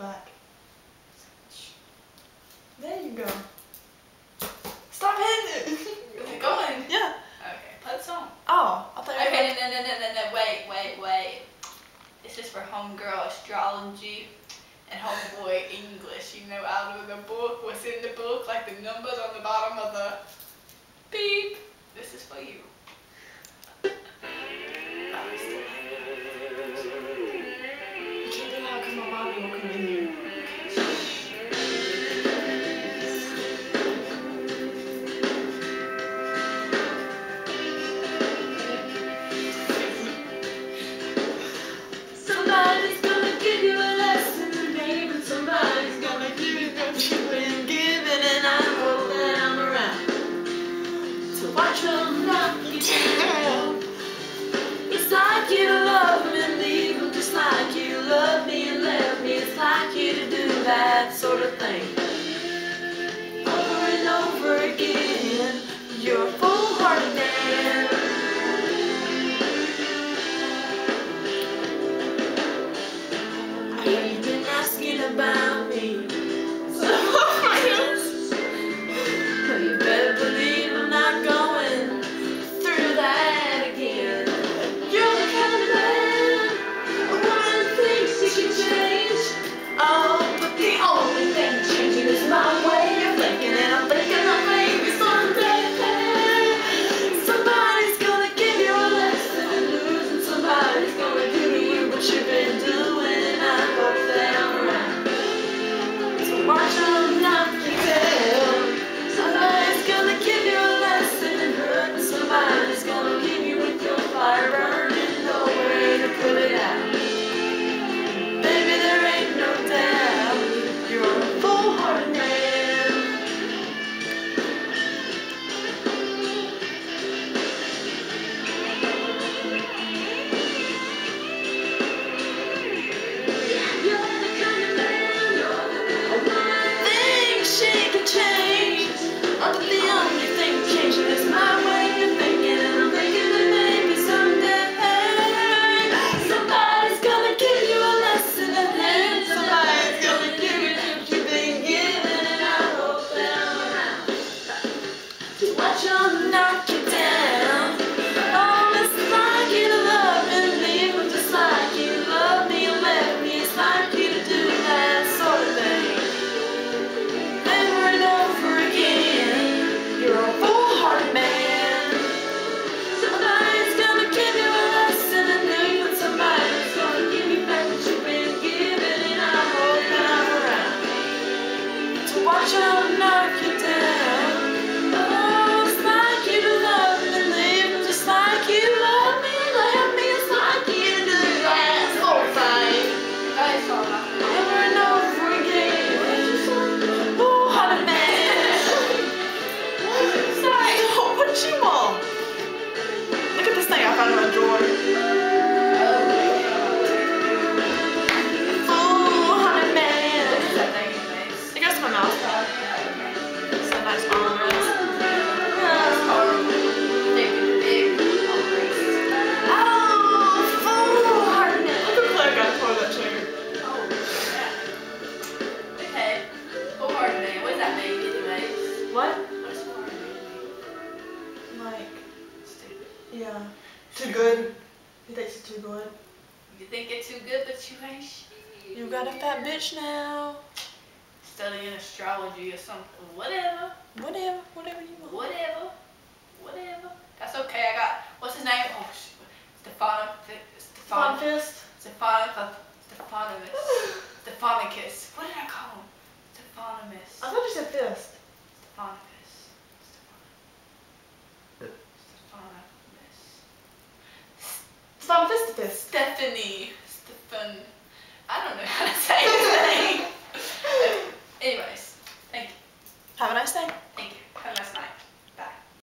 back. There you go. Stop hitting it. Is it going? Yeah. Okay, play the song. Oh, I thought you were Okay, no, wait. This is for homegirl astrology and homeboy English, you know, out of the book, what's in the book, like the numbers on the bottom of the beep. This is for you. You can't do that because my mommy will come in here. Somebody's gonna give you a lesson, babe, and somebody's gonna give you what you've been given, and I hope that I'm around to watch them knock you down. It's like you love me and leave them, just like you love me and left me. It's like you to do that sort of thing over and over again. You're a full-hearted man. I hear you've been asking about me, but you better believe I'm not going through that again. You're the kind of man a woman thinks she can change. Oh, but the only thing changing is my way of thinking, and I'm thinking that maybe someday somebody's gonna give you a lesson in losing. Somebody's gonna give you what you've been doing, and I hope that I'm around to watch them knock you down. Somebody's gonna give you a lesson in hurt, and somebody's gonna leave you with your fire burning, no way to put it out. Baby, there ain't no doubt, you're a full-hearted man. You're the kind of man a woman thinks she can change. Oh, but the only thing changing is my way of thinking, and I'm thinking that maybe someday somebody's gonna give you a lesson, and then somebody's gonna give you what you've been given, and I hope that I'm around to watch them knock you down. Oh, it's like you to love me and leave them, just like you love me and left me. It's like you to do that sort of thing over and over again. You're a full-hearted man. Somebody's gonna give you a lesson in you, and somebody's gonna give you back what you've been given, and I hope that I'm around to watch them knock you down. Oh, it's like you to love me and leave them, just like you love me and left me. It's like you to do that sort of thing Guys, all right. over and over again. Full-hearted man. Sorry. What you want? Look at this thing I found in my drawer. Full-hearted man. What's that thing anyways? It goes to my mouse pad. It's a nice arm rest. Oh, full-hearted man. Look at Claire got for that chair. Okay. Full-hearted man. What does that mean anyways? What? What does full-hearted man mean? Like, Stupid. yeah. Too good. He thinks it's too good. You think it's too good, but you ain't shit. You got a fat bitch now. Studying astrology or something. Whatever. Whatever you want. Whatever. That's okay. I got, what's his name? Oh, shoot. Fist. Stephanicus. What did I call him? Stephanimus. I thought you said fist. Stephanicus. Stephanifist. Stephanie. Stephan. I don't know how to say his name.